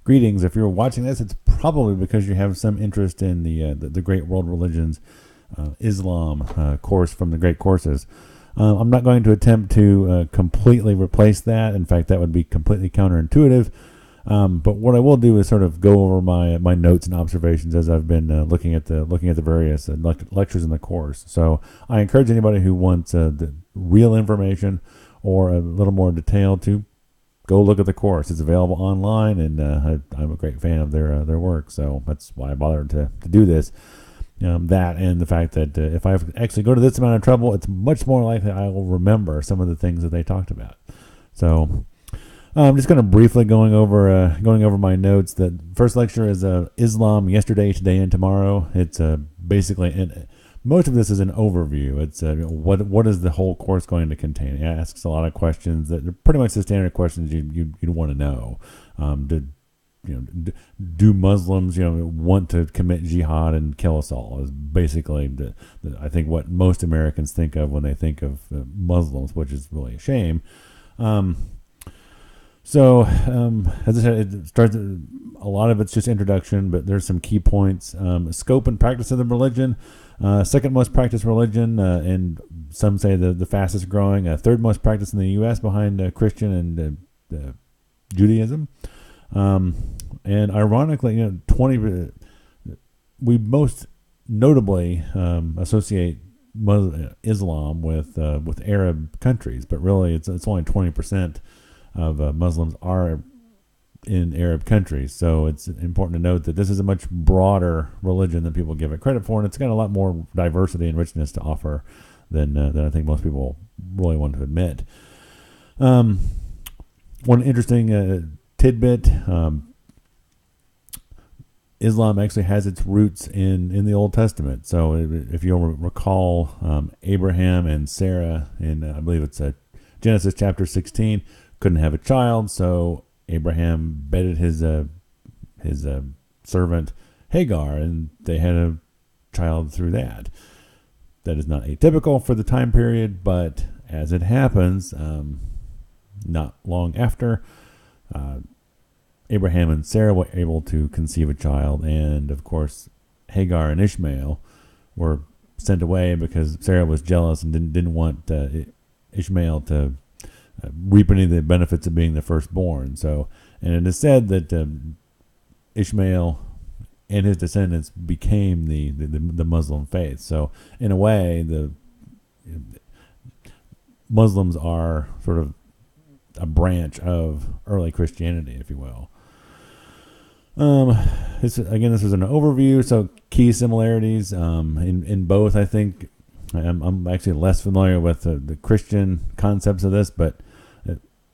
Greetings. If you're watching this, it's probably because you have some interest in the great world religions, Islam course from the Great Courses. I'm not going to attempt to completely replace that. In fact, that would be completely counterintuitive. But what I will do is sort of go over my notes and observations as I've been looking at the various lectures in the course. So I encourage anybody who wants the real information or a little more detail to go look at the course. It's available online, and I'm a great fan of their work. So that's why I bothered to do this. That and the fact that if I actually go to this amount of trouble, it's much more likely I will remember some of the things that they talked about. So I'm just going to briefly going over my notes. The first lecture is Islam yesterday, today, and tomorrow. It's basically most of this is an overview. It's what is the whole course going to contain? It asks a lot of questions that are pretty much the standard questions you'd want to know. Do Muslims want to commit jihad and kill us all? Is basically I think what most Americans think of when they think of Muslims, which is really a shame. So as I said, it starts. A lot of it's just introduction, but there's some key points. Scope and practice of the religion. Second most practiced religion, and some say the fastest growing. Third most practiced in the U.S. behind Christian and Judaism. And ironically, 20. We most notably associate Islam with Arab countries, but really it's only 20% of Muslims are in Arab countries. So it's important to note that this is a much broader religion than people give it credit for, and it's got a lot more diversity and richness to offer than I think most people really want to admit. One interesting tidbit: Islam actually has its roots in the Old Testament. So if you'll recall, Abraham and Sarah in I believe it's Genesis chapter 16 couldn't have a child, so Abraham bedded his servant Hagar, and they had a child through that. That is not atypical for the time period, but as it happens, not long after, Abraham and Sarah were able to conceive a child, and of course Hagar and Ishmael were sent away because Sarah was jealous and didn't want Ishmael to reap any of the benefits of being the firstborn. So, and it is said that Ishmael and his descendants became the Muslim faith. So, in a way, the Muslims are sort of a branch of early Christianity, if you will. This is an overview. So, key similarities in both. I think I'm actually less familiar with the Christian concepts of this, but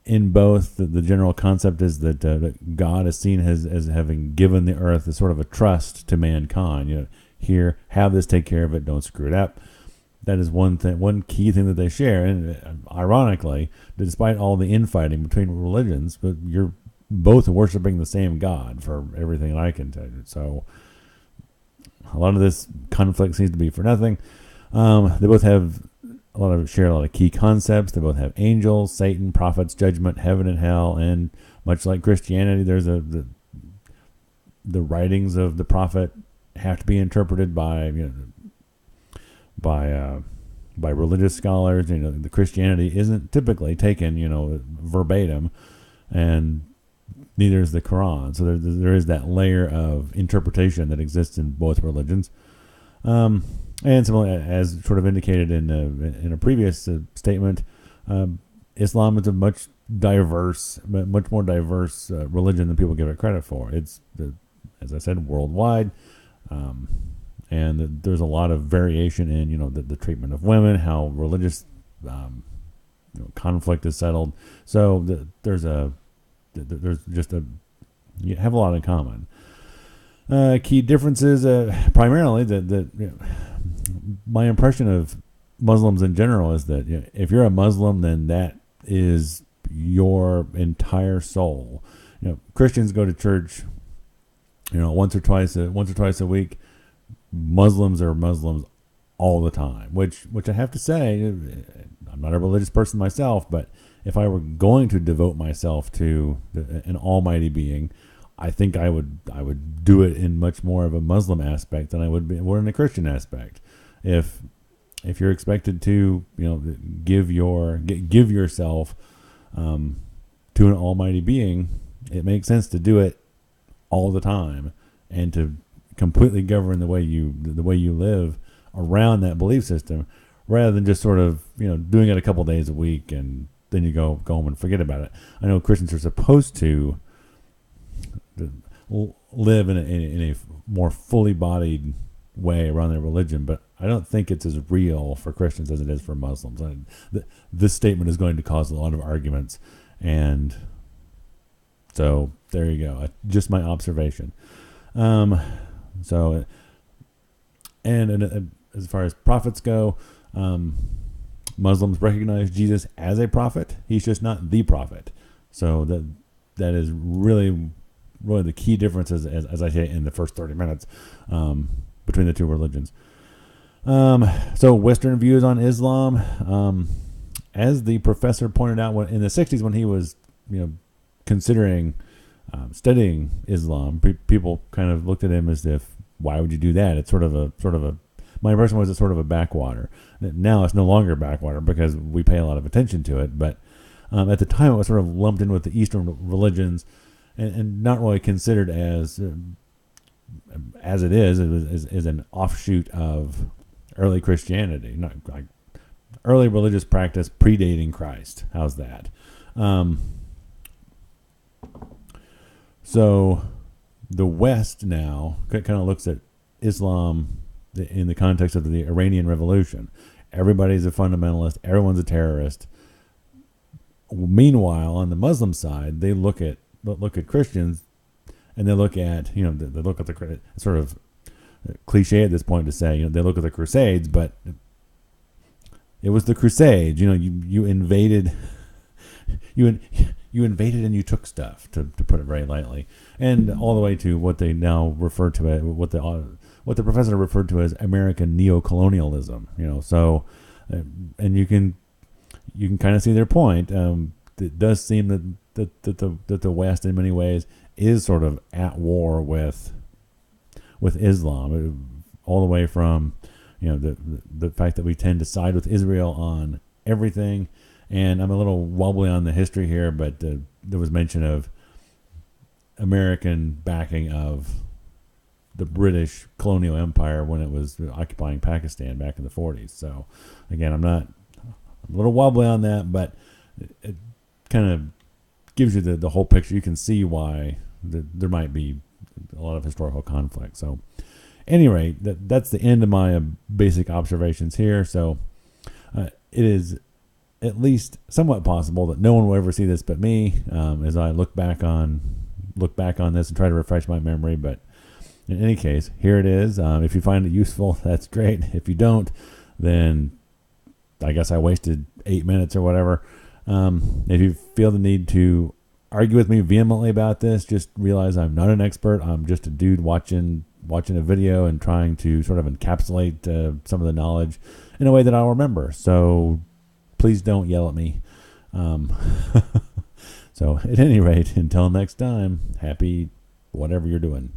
in both, the general concept is that God is seen as having given the earth as sort of a trust to mankind. Here, have this, take care of it, don't screw it up. That is one key thing that they share. And ironically, despite all the infighting between religions, but you're both worshiping the same God for everything that I can tell you. So a lot of this conflict seems to be for nothing. They both have share a lot of key concepts. They both have angels, Satan, prophets, judgment, heaven and hell, and much like Christianity, there's the writings of the prophet have to be interpreted by religious scholars. The Christianity isn't typically taken verbatim, and neither is the Quran. So there is that layer of interpretation that exists in both religions. And similarly, as sort of indicated in a previous statement, Islam is a much more diverse religion than people give it credit for. It's, as I said, worldwide, and there's a lot of variation in the treatment of women, how religious conflict is settled. So you have a lot in common. Key differences, primarily my impression of Muslims in general is that if you're a Muslim, then that is your entire soul. Christians go to church, once or twice a week. Muslims are Muslims all the time, which I have to say, I'm not a religious person myself, but if I were going to devote myself to an almighty being, I think I would do it in much more of a Muslim aspect than I would be or in a Christian aspect. If you're expected to, give yourself to an almighty being, it makes sense to do it all the time and to completely govern the way you live around that belief system, rather than just sort of doing it a couple days a week and then you go home and forget about it. I know Christians are supposed to live in a more fully bodied way around their religion, but I don't think it's as real for Christians as it is for Muslims. This statement is going to cause a lot of arguments, and so there you go. Just my observation. So, and as far as prophets go, Muslims recognize Jesus as a prophet. He's just not the prophet. So that is really the key differences, as I say in the first 30 minutes, between the two religions. So Western views on Islam, as the professor pointed out in the 60s when he was, considering studying Islam, people kind of looked at him as if, why would you do that? It's sort of a my impression was it's sort of a backwater. Now it's no longer a backwater because we pay a lot of attention to it, but at the time it was sort of lumped in with the Eastern religions and not really considered as it is an offshoot of early Christianity, not like early religious practice predating Christ. How's that? So the West now kind of looks at Islam in the context of the Iranian Revolution. Everybody's a fundamentalist. Everyone's a terrorist. Meanwhile, on the Muslim side, they look at Christians, and they look at the sort of cliche at this point to say they look at the Crusades, but it was the Crusades. You invaded, you invaded and you took stuff, to put it very lightly, and all the way to what they now refer to as what the professor referred to as American neocolonialism. So, and you can kind of see their point. It does seem that the West in many ways is sort of at war with Islam, all the way from the fact that we tend to side with Israel on everything. And I'm a little wobbly on the history here, but there was mention of American backing of the British colonial empire when it was occupying Pakistan back in the 40s. So again, I'm a little wobbly on that, but it kind of gives you the whole picture. You can see why there might be a lot of historical conflict. So at any rate, that's the end of my basic observations here. So it is at least somewhat possible that no one will ever see this but me, as I look back on this and try to refresh my memory. But in any case, here it is. If you find it useful, that's great. If you don't, then I guess I wasted 8 minutes or whatever. If you feel the need to argue with me vehemently about this, just realize I'm not an expert. I'm just a dude watching a video and trying to sort of encapsulate some of the knowledge in a way that I'll remember. So please don't yell at me. So at any rate, until next time, happy whatever you're doing.